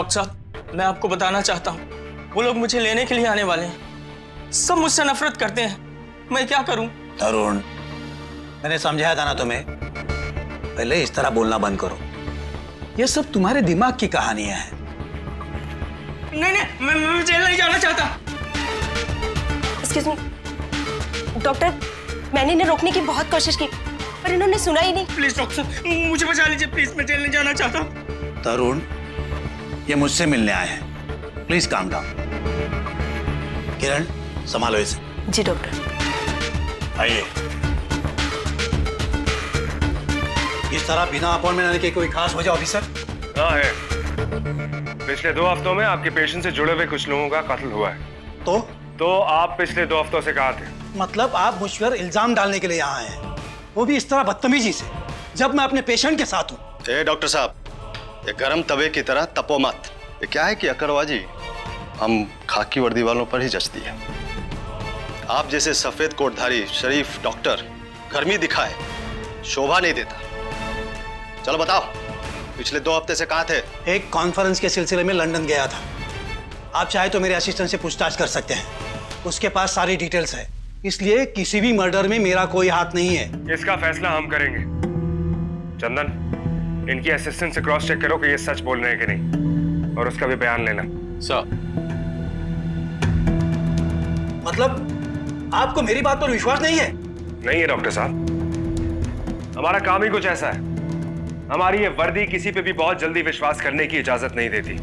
Doctor साहब, मैं आपको बताना चाहता हूँ, वो लोग मुझे लेने के लिए आने वाले हैं। सब मुझसे नफरत करते हैं, मैं क्या करूँ? तरुण, मैंने समझाया था ना तुम्हें, पहले इस तरह बोलना बंद करो। ये सब तुम्हारे दिमाग की कहानियां हैं। नहीं नहीं, मैं जेल नहीं जाना चाहता। एक्सक्यूज मी डॉक्टर, मैंने इन्हें रोकने की बहुत कोशिश की पर इन्होंने सुना ही नहीं। प्लीज डॉक्टर साहब, मुझे बचा लीजिए प्लीज, मैं जेल नहीं जाना चाहता। तरुण, ये मुझसे मिलने आए हैं, प्लीज काम डाउन। किरण, संभालो इसे। जी डॉक्टर। आइए। इस तरह बिना अपॉइंटमेंट आने की कोई खास वजह ऑफिसर? हाँ है। पिछले 2 हफ्तों में आपके पेशेंट से जुड़े हुए कुछ लोगों का कत्ल हुआ है। तो आप पिछले 2 हफ्तों से कहाँ थे? मतलब आप मुझ पर इल्जाम डालने के लिए यहाँ आए हैं, वो भी इस तरह बदतमीजी से, जब मैं अपने पेशेंट के साथ हूँ। ए डॉक्टर साहब, ये गरम तवे की तरह तपो मत। ये क्या है कि अकड़बाजी हम खाकी वर्दी वालों पर ही जचती है। आप जैसे सफेद कोटधारी शरीफ डॉक्टर गर्मी दिखाए शोभा नहीं देता। चलो बताओ, पिछले 2 हफ्ते से कहाँ थे? एक कॉन्फ्रेंस के सिलसिले में लंदन गया था। आप चाहे तो मेरे असिस्टेंट से पूछताछ कर सकते हैं, उसके पास सारी डिटेल्स है। इसलिए किसी भी मर्डर में मेरा कोई हाथ नहीं है। इसका फैसला हम करेंगे। चंदन, इनकी असिस्टेंट से क्रॉस चेक करो कि ये सच बोल रहे हैं कि नहीं, और उसका भी बयान लेना। सर। मतलब आपको मेरी बात पर विश्वास नहीं है? नहीं है डॉक्टर साहब, हमारा काम ही कुछ ऐसा है। हमारी ये वर्दी किसी पे भी बहुत जल्दी विश्वास करने की इजाजत नहीं देती।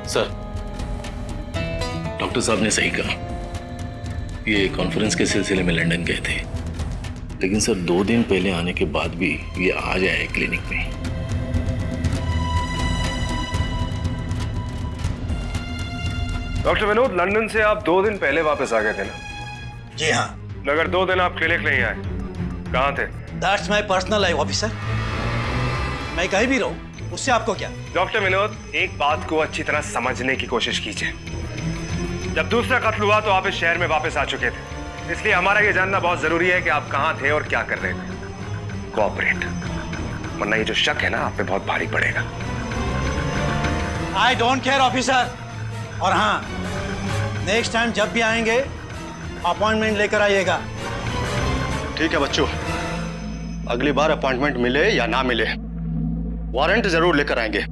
सर, डॉक्टर साहब ने सही कहा, ये कॉन्फ्रेंस के सिलसिले में लंदन गए थे, लेकिन सर 2 दिन पहले आने के बाद भी ये आज आए क्लिनिक में। डॉक्टर विनोद, लंदन से आप 2 दिन पहले वापस आ गए थे ना? जी हाँ। मगर 2 दिन आप क्लिनिक नहीं आए, कहाँ थे? That's my personal life officer, मैं कहीं भी रहूं, उससे आपको क्या? डॉक्टर विनोद, एक बात को अच्छी तरह समझने की कोशिश कीजिए। जब दूसरा कत्ल हुआ तो आप इस शहर में वापस आ चुके थे, इसलिए हमारा ये जानना बहुत जरूरी है कि आप कहाँ थे और क्या कर रहे थे। कोऑपरेट, वरना ये जो शक है ना आप पे बहुत भारी पड़ेगा। I don't care officer. और हाँ, नेक्स्ट टाइम जब भी आएंगे अपॉइंटमेंट लेकर आइएगा। ठीक है बच्चों, अगली बार अपॉइंटमेंट मिले या ना मिले, वारंट जरूर लेकर आएंगे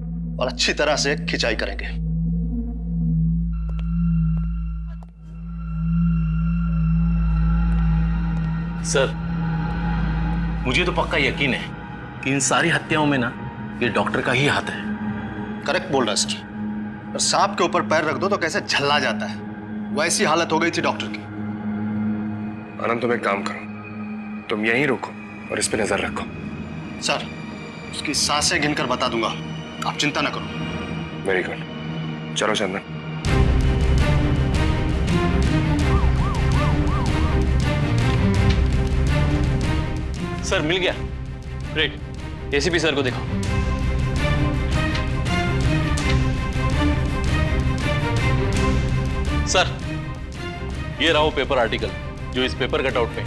और अच्छी तरह से खिंचाई करेंगे। सर, मुझे तो पक्का यकीन है कि इन सारी हत्याओं में ना ये डॉक्टर का ही हाथ है। करेक्ट बोल रहा है सर। और सांप के ऊपर पैर रख दो तो कैसे झल्ला जाता है, वैसी हालत हो गई थी डॉक्टर की। आनंद, तुम एक काम करो, तुम यहीं रुको और इस पे नजर रखो। सर, उसकी सांसें गिनकर बता दूंगा, आप चिंता ना करो। वेरी गुड, चलो चंदन। सर मिल गया। ग्रेट, एसीपी सर को दिखाओ। सर, ये रहा वो पेपर आर्टिकल जो इस पेपर कटआउट पे।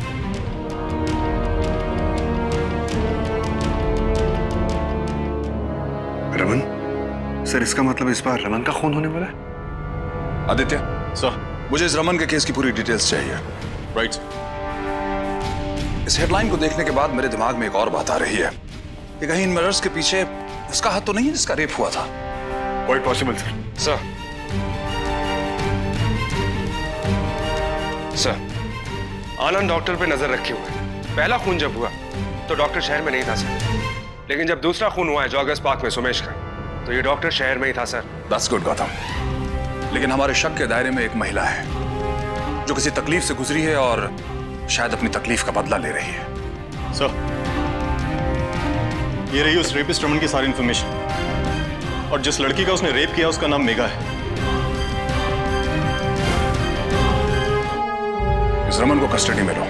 रमन सर, इसका मतलब इस बार रमन का खून होने वाला है? आदित्य सर, मुझे इस रमन के केस की पूरी डिटेल्स चाहिए। राइट। इस हेडलाइन को देखने के बाद मेरे दिमाग में एक और बात आ रही है कि कहीं इन मर्डर्स के पीछे उसका हाथ तो नहीं है जिसका रेप हुआ था? Quite possible sir. सर, आनंद डॉक्टर पे नजर रखे हुए है। पहला खून जब हुआ तो डॉक्टर शहर में नहीं था सर, लेकिन जब दूसरा खून हुआ है जॉगर्स पार्क में सुमेश का, तो ये डॉक्टर शहर में ही था सर। दैट्स गुड गौतम, लेकिन हमारे शक के दायरे में एक महिला है जो किसी तकलीफ से गुजरी है और शायद अपनी तकलीफ का बदला ले रही है। सर, ये रही उस रेपिस्ट रमन की सारी इंफॉर्मेशन, और जिस लड़की का उसने रेप किया उसका नाम मेघा है। इस रमन को कस्टडी में लो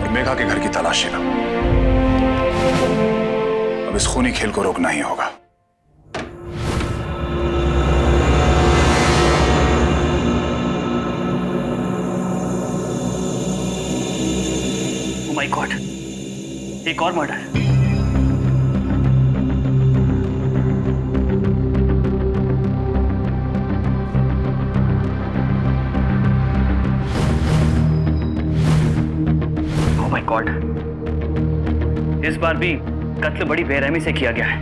और मेघा के घर की तलाशी लो। अब इस खूनी खेल को रोकना ही होगा। ओह माय गॉड, एक और मर्डर। रिकॉर्ड है। इस बार भी कत्ल बड़ी बेरहमी से किया गया है।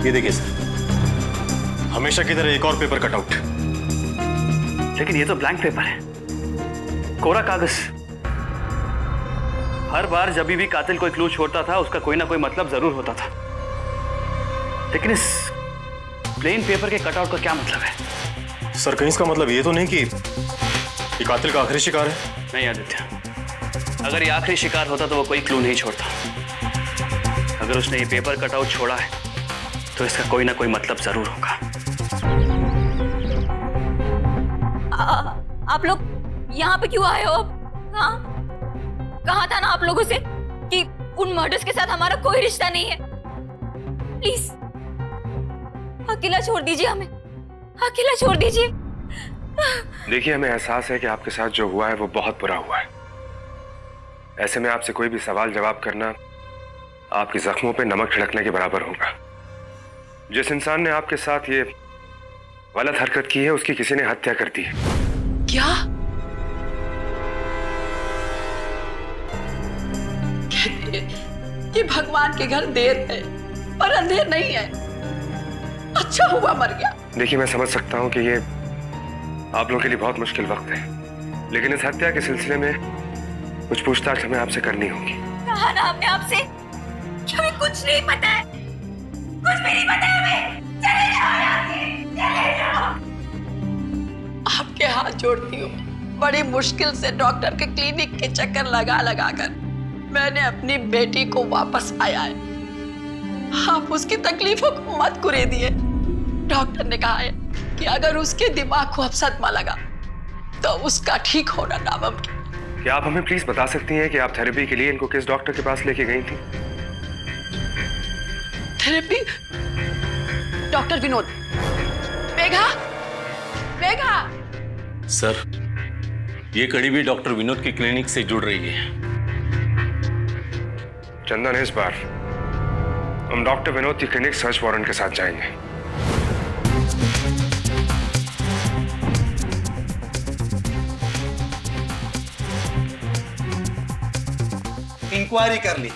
ये देखिए सर, हमेशा की तरह एक और पेपर कटआउट। लेकिन ये तो ब्लैंक पेपर है, कोरा कागज। हर बार जब भी कातिल कोई क्लू छोड़ता था उसका कोई ना कोई मतलब जरूर होता था, लेकिन इस प्लेन पेपर के कटआउट का क्या मतलब है? सर कहीं इसका मतलब ये तो नहीं कि ये कातिल का आखिरी शिकार है? नहीं आदित्य, अगर ये आखिरी शिकार होता तो वो कोई क्लू नहीं छोड़ता। अगर उसने ये पेपर कटआउट छोड़ा है तो इसका कोई ना कोई मतलब जरूर होगा। आप लोग यहाँ पे क्यों आए हो? हाँ, कहा था ना आप लोगों से कि उन मर्डर्स के साथ हमारा कोई रिश्ता नहीं है। प्लीज अकेला छोड़ दीजिए हमें, अकेला छोड़ दीजिए। देखिए, हमें एहसास है कि आपके साथ जो हुआ है वो बहुत बुरा हुआ है। ऐसे में आपसे कोई भी सवाल जवाब करना आपके जख्मों पे नमक छिड़कने के बराबर होगा। जिस इंसान ने आपके साथ ये गलत हरकत की है उसकी किसी ने हत्या कर दी है। क्या? कहते हैं कि भगवान के घर देर है पर अंधेर नहीं है। अच्छा हुआ मर गया। देखिए, मैं समझ सकता हूं कि ये आप लोगों के लिए बहुत मुश्किल वक्त है, लेकिन इस हत्या के सिलसिले में कुछ पूछताछ हमें आपसे करनी होगी। कहा ना आपने आपसे कि हमें कुछ नहीं पता है, कुछ भी नहीं पता है हमें। चले जाओ यहाँ से, चले जाओ। आपके हाथ जोड़ती हूँ। बड़ी मुश्किल से डॉक्टर के क्लिनिक के चक्कर लगा लगा कर मैंने अपनी बेटी को वापस आया है। आप उसकी तकलीफों को मत कुरेदिए। डॉक्टर ने कहा है कि अगर उसके दिमाग को अब सदमा लगा तो उसका ठीक होना नामुमकिन। क्या आप हमें प्लीज बता सकती हैं कि आप थेरेपी के लिए इनको किस डॉक्टर के पास लेके गई थी? Therapy? Doctor Vinod. Megha, Megha. Sir, ये कड़ी भी डॉक्टर विनोद की क्लिनिक से जुड़ रही है। चंदन, इस बार हम डॉक्टर विनोद की क्लिनिक सर्च वारंट के साथ जाएंगे। इंक्वायरी कर ली,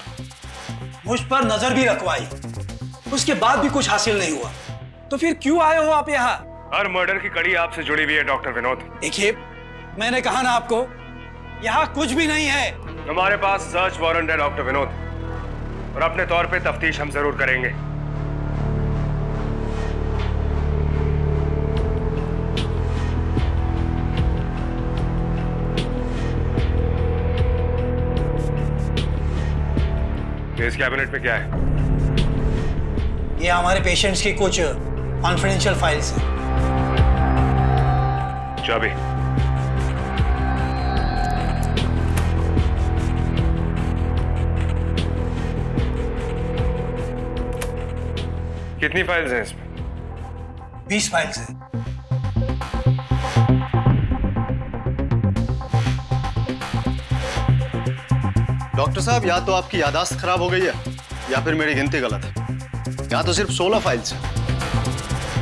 मुझ पर नजर भी रखवाई, उसके बाद भी कुछ हासिल नहीं हुआ, तो फिर क्यों आए हो आप यहाँ? हर मर्डर की कड़ी आपसे जुड़ी हुई है डॉक्टर विनोद। देखिए, मैंने कहा ना आपको, यहाँ कुछ भी नहीं है। हमारे पास सर्च वारंट है डॉक्टर विनोद, और अपने तौर पे तफ्तीश हम जरूर करेंगे। इस कैबिनेट में क्या है? ये हमारे पेशेंट्स की कुछ कॉन्फिडेंशियल फाइल्स हैं। चाबी। कितनी फाइल्स हैं इसमें? 20 फाइल्स हैं। डॉक्टर साहब, या तो आपकी याददाश्त खराब हो गई है या फिर मेरी गिनती गलत है। यहाँ तो सिर्फ 16 फाइल्स हैं।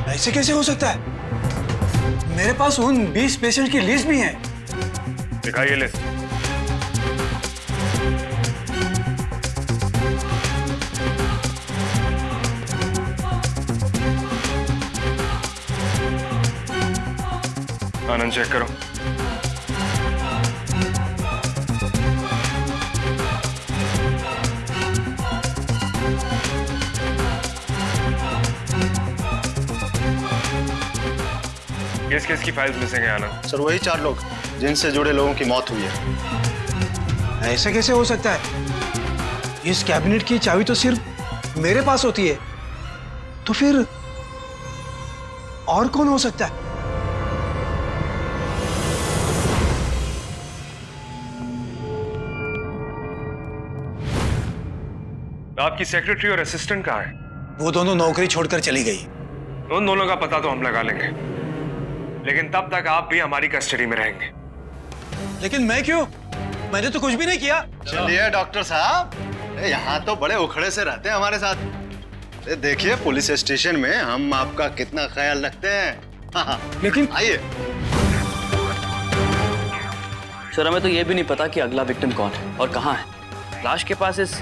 ऐसे कैसे हो सकता है? मेरे पास उन 20 पेशेंट की लिस्ट भी है। दिखाइए लिस्ट। आनंद, चेक करो। किस किस की फाइल्स मिसिंग है आनंद? सर, वही 4 लोग जिनसे जुड़े लोगों की मौत हुई है। ऐसे कैसे हो सकता है? इस कैबिनेट की चाबी तो सिर्फ मेरे पास होती है, तो फिर और कौन हो सकता है? आपकी सेक्रेटरी और असिस्टेंट कहाँ है? वो दोनों नौकरी छोड़कर चली गई। उन दोनों का पता तो हम लगा लेंगे, लेकिन तब तक आप भी हमारी कस्टडी में रहेंगे। लेकिन मैं क्यों? मैंने तो कुछ भी नहीं किया। चलिए डॉक्टर साहब, यहाँ तो बड़े उखड़े से रहते हैं हमारे साथ। देखिए पुलिस स्टेशन में हम आपका कितना ख्याल रखते हैं। हाँ, लेकिन आइए। सर हमें तो ये भी नहीं पता कि अगला विक्टिम कौन है और कहाँ है। लाश के पास इस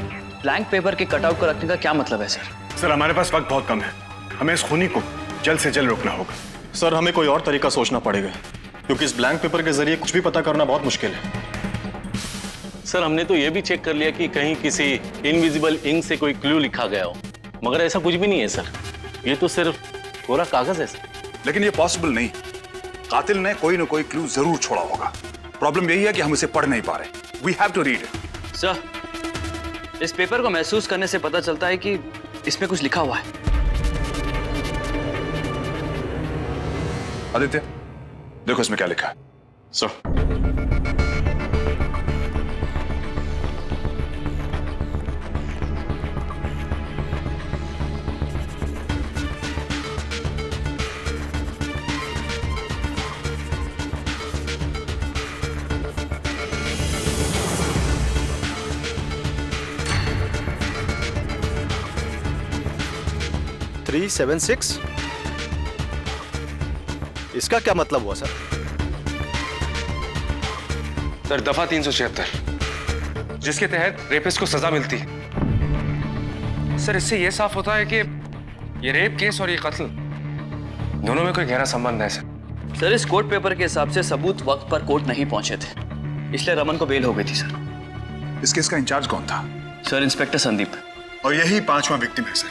ब्लैंक पेपर के कटआउट को रखने का क्या मतलब है सर? सर हमारे पास वक्त बहुत कम है, हमें इस खूनी को जल्द से जल्द रोकना होगा। सर हमें कोई और तरीका सोचना पड़ेगा, क्योंकि इस ब्लैंक पेपर के जरिए कुछ भी पता करना बहुत मुश्किल है। सर हमने तो ये भी चेक कर लिया कि कहीं किसी इनविजिबल इंक से कोई क्लू लिखा गया हो, मगर ऐसा कुछ भी नहीं है सर। ये तो सिर्फ कोरा कागज है सर। लेकिन ये पॉसिबल नहीं, कातिल ने कोई ना कोई क्लू जरूर छोड़ा होगा। प्रॉब्लम यही है कि हम इसे पढ़ नहीं पा रहे। We have to read it. Sir इस पेपर को महसूस करने से पता चलता है कि इसमें कुछ लिखा हुआ है। आदित्य देखो इसमें क्या लिखा है। सर इसका क्या मतलब हुआ सर? सर दफा 376 जिसके तहत रेपिस्ट को सजा मिलती है। सर इससे यह साफ होता है कि ये रेप केस और ये कत्ल दोनों में कोई गहरा संबंध है सर। सर इस कोर्ट पेपर के हिसाब से सबूत वक्त पर कोर्ट नहीं पहुंचे थे, इसलिए रमन को बेल हो गई थी सर। इस केस का इंचार्ज कौन था? Sir inspector Sandeep. और यही 5वां विक्टिम है सर,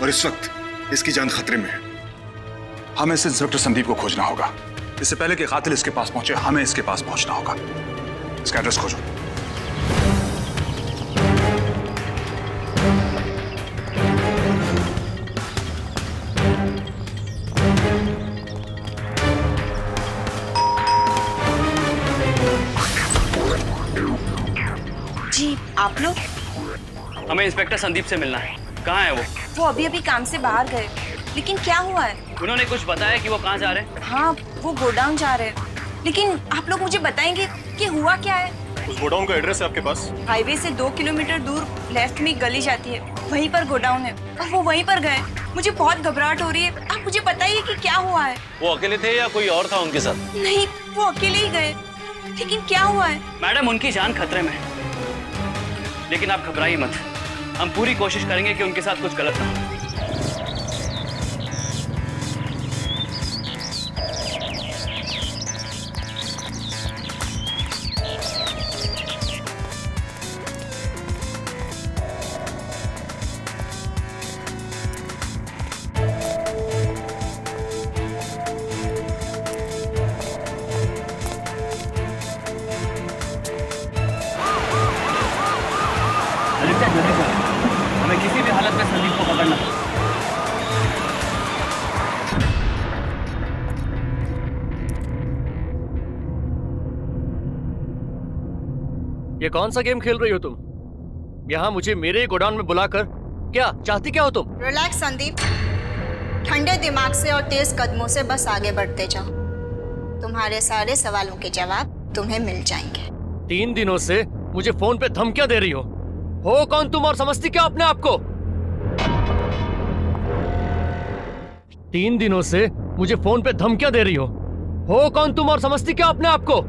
और इस वक्त इसकी जान खतरे में है। हमें इस इंस्पेक्टर संदीप को खोजना होगा। इससे पहले कि कातिल इसके पास पहुंचे, हमें इसके पास पहुंचना होगा। इसका एड्रेस खोजो। जी आप लोग? हमें इंस्पेक्टर संदीप से मिलना है। कहाँ है वो? वो अभी अभी काम से बाहर गए, लेकिन क्या हुआ है? उन्होंने कुछ बताया कि वो कहाँ जा रहे हैं? हाँ वो गोडाउन जा रहे हैं, लेकिन आप लोग मुझे बताएंगे कि हुआ क्या है? उस गोडाउन का एड्रेस है आपके पास? हाईवे से 2 किलोमीटर दूर लेफ्ट में गली जाती है, वहीं पर गोडाउन है और वो वहीं पर गए। मुझे बहुत घबराहट हो रही है, आप मुझे बताइए कि क्या हुआ है। वो अकेले थे या कोई और था उनके साथ? नहीं वो अकेले ही गए, लेकिन क्या हुआ है? मैडम उनकी जान खतरे में है, लेकिन आप घबराइए मत। हम पूरी कोशिश करेंगे कि उनके साथ कुछ गलत ना हो। हमें किसी भी हालत में संदीप को पकड़ना है। ये कौन सा गेम खेल रही हो तुम? यहाँ मुझे मेरे गोडाउन में बुलाकर क्या चाहती क्या हो तुम? रिलैक्स संदीप, ठंडे दिमाग से और तेज कदमों से बस आगे बढ़ते जाओ। तुम्हारे सारे सवालों के जवाब तुम्हें मिल जाएंगे। 3 दिनों से मुझे फोन पे धमकियां दे रही हो कौन तुम और समझती क्या अपने आप को? 3 दिनों से मुझे फोन पे धमकियां दे रही हो कौन तुम और समझती क्या अपने आप को?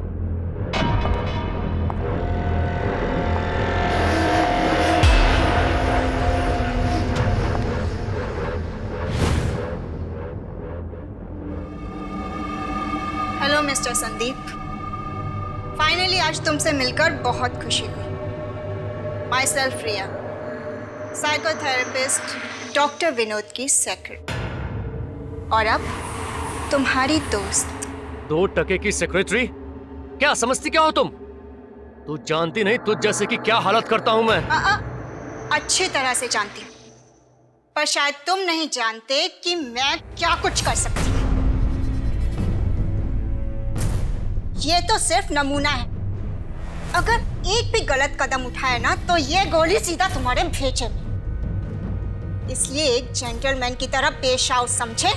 हेलो मिस्टर संदीप, फाइनली आज तुमसे मिलकर बहुत खुशी हुई। Myself Riya, psychotherapist doctor Vinod की सेक्रेटरी, और अब तुम्हारी दोस्त। 2 टके की सेक्रेटरी? क्या समझती क्या हो तुम? तू जानती नहीं तुझ जैसे कि क्या हालत करता हूं मैं। अच्छी तरह से जानती हूँ, पर शायद तुम नहीं जानते कि मैं क्या कुछ कर सकती हूँ। ये तो सिर्फ नमूना है, अगर एक भी गलत कदम उठाए ना तो ये गोली सीधा तुम्हारे भेजे में। इसलिए एक जेंटलमैन की तरह पेश आओ, समझे?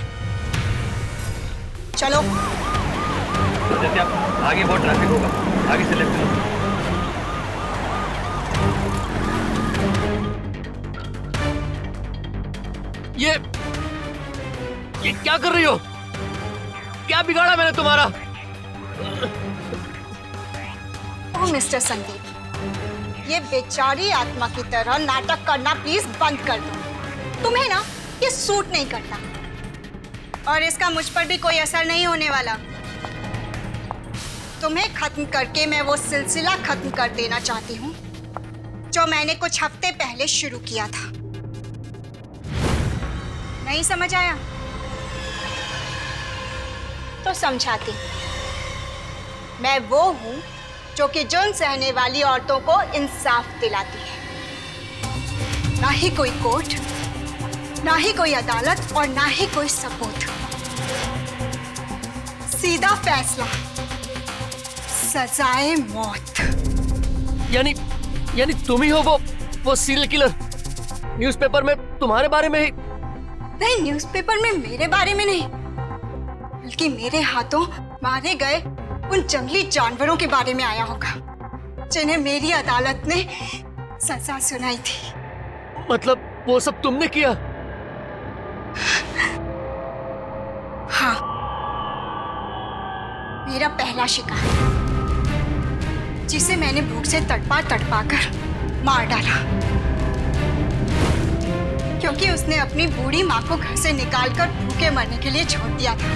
चलो। आगे बहुत ट्रैफिक होगा, आगे से लेफ्ट लो। ये क्या कर रही हो? क्या बिगाड़ा मैंने तुम्हारा? ओह मिस्टर संदीप, ये बेचारी आत्मा की तरह नाटक करना प्लीज बंद कर दो। तुम्हें ना ये सूट नहीं करता, और इसका मुझ पर भी कोई असर नहीं होने वाला। तुम्हें खत्म करके मैं वो सिलसिला खत्म कर देना चाहती हूँ जो मैंने कुछ हफ्ते पहले शुरू किया था। नहीं समझ आया तो समझाती। मैं वो हूं जो कि जुर्म सहने वाली औरतों को इंसाफ दिलाती है। ना ही कोई कोर्ट, ना ही कोई अदालत और ना ही कोई सबूत। सीधा फैसला, सजाए मौत। यानी तुम ही हो वो सीरियल किलर? न्यूज़पेपर में तुम्हारे बारे में ही? नहीं, न्यूज़पेपर में मेरे बारे में नहीं, बल्कि मेरे हाथों मारे गए उन जंगली जानवरों के बारे में आया होगा जिन्हें मेरी अदालत ने सजा सुनाई थी। मतलब वो सब तुमने किया? हाँ, मेरा पहला शिकार, जिसे मैंने भूख से तड़पा कर मार डाला, क्योंकि उसने अपनी बूढ़ी माँ को घर से निकालकर भूखे मरने के लिए छोड़ दिया था।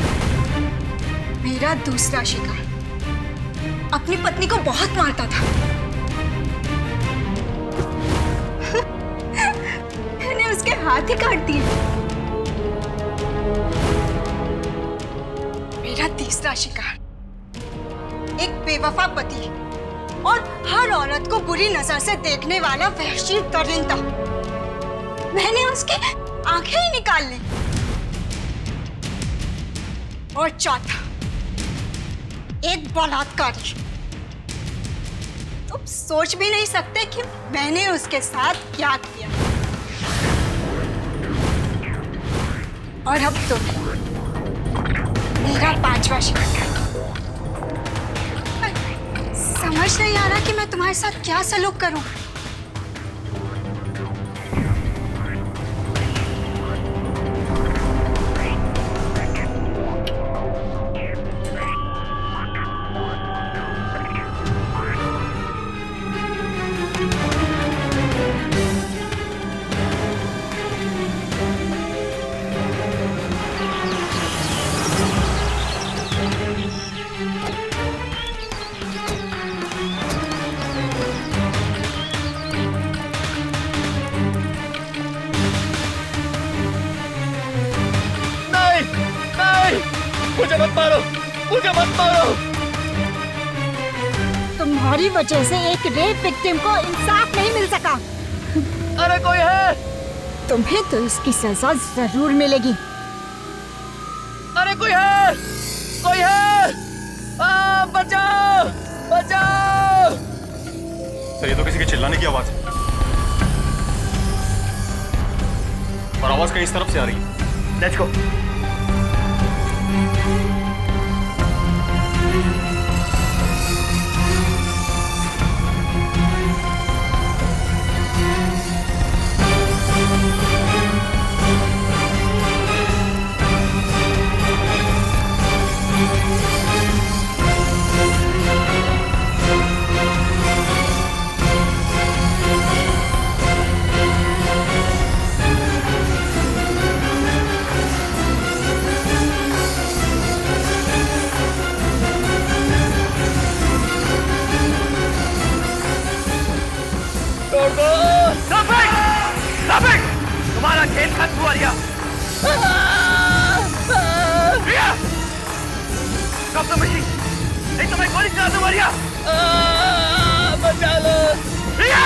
मेरा दूसरा शिकार अपनी पत्नी को बहुत मारता था। मैंने उसके हाथ ही काट दिए। मेरा तीसरा शिकार एक बेवफा पति और हर औरत को बुरी नजर से देखने वाला वहशी दरिंदा। मैंने उसकी आंखें ही निकाल ली। और चौथा एक बलात्कारी। तुम सोच भी नहीं सकते कि मैंने उसके साथ क्या किया। और अब तुम, मेरा पांचवा शिकार। समझ नहीं आ रहा कि मैं तुम्हारे साथ क्या सलूक करूं। मुझे मत मारो, मुझे मत मारो। तुम्हारी वजह से एक रेप विक्टिम को इंसाफ नहीं मिल सका। अरे कोई है? तुम्हें तो इसकी सजा जरूर मिलेगी। अरे कोई है? कोई है? बचाओ, बचाओ। सर, ये तो किसी के चिल्लाने की आवाज है, और आवाज कहीं इस तरफ से आ रही है। Let's go. तुम्हारा खेल खत्म हुआ रिया। रिया, स्टॉप द मशीन, नहीं तो मैं गोली चला दूंगा। रिया, बचा लो। रिया,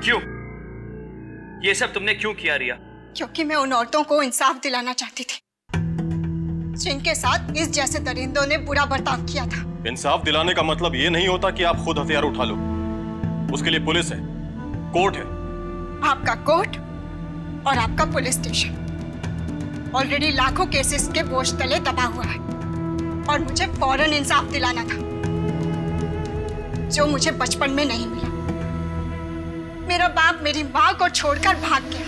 क्यों? ये सब तुमने क्यों किया रिया? क्योंकि मैं उन औरतों को इंसाफ दिलाना चाहती थी जिनके साथ इस जैसे दरिंदों ने बुरा बर्ताव किया था। इंसाफ दिलाने का मतलब ये नहीं होता कि आप खुद हथियार उठा लो। उसके लिए पुलिस है, कोर्ट है। आपका कोर्ट और आपका पुलिस स्टेशन ऑलरेडी लाखों केसेस के बोझ तले दबा हुआ है। और मुझे फौरन इंसाफ दिलाना था, जो मुझे बचपन में नहीं मिला। मेरा बाप मेरी माँ को छोड़कर भाग गया।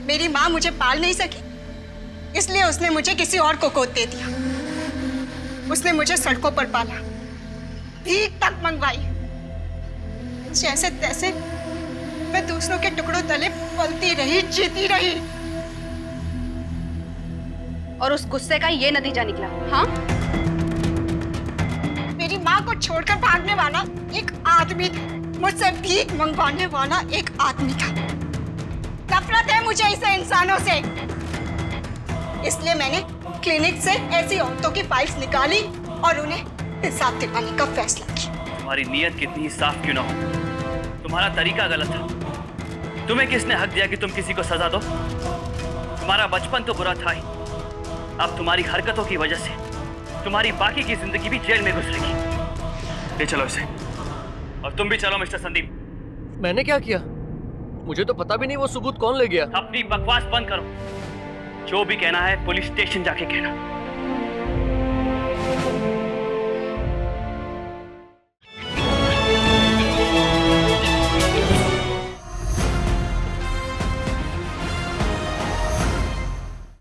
मेरी माँ मुझे पाल नहीं सकी, इसलिए उसने मुझे किसी और को गोद दे दिया। उसने मुझे सड़कों पर पाला, भीख तक मंगवाई। जैसे तैसे मैं दूसरों के टुकड़ों तले पलती रही, जीती रही। और उस गुस्से का ये नतीजा निकला, हाँ? मेरी माँ को छोड़कर भागने वाला एक आदमी था, मुझसे भीख मंगवाने वाला एक आदमी था। नफरत है मुझे ऐसे इंसानों से। इसलिए मैंने क्लिनिक से ऐसी औरतों की फाइल्स निकाली और उन्हें हिसाब दिलवाने का फैसला किया। तुम्हारी नीयत कितनी ही साफ क्यों ना हो, तुम्हारा तरीका गलत है। तुम्हें किसने हक दिया कि तुम किसी को सजा दो? तुम्हारा बचपन तो बुरा था ही, अब तुम्हारी हरकतों की वजह से तुम्हारी बाकी की जिंदगी भी जेल में गुजरेगी। ले चलो इसे, और तुम भी चलो मिस्टर संदीप। मैंने क्या किया? मुझे तो पता भी नहीं वो सबूत कौन ले गया। अपनी बकवास बंद करो। जो भी कहना है पुलिस स्टेशन जाके कहना।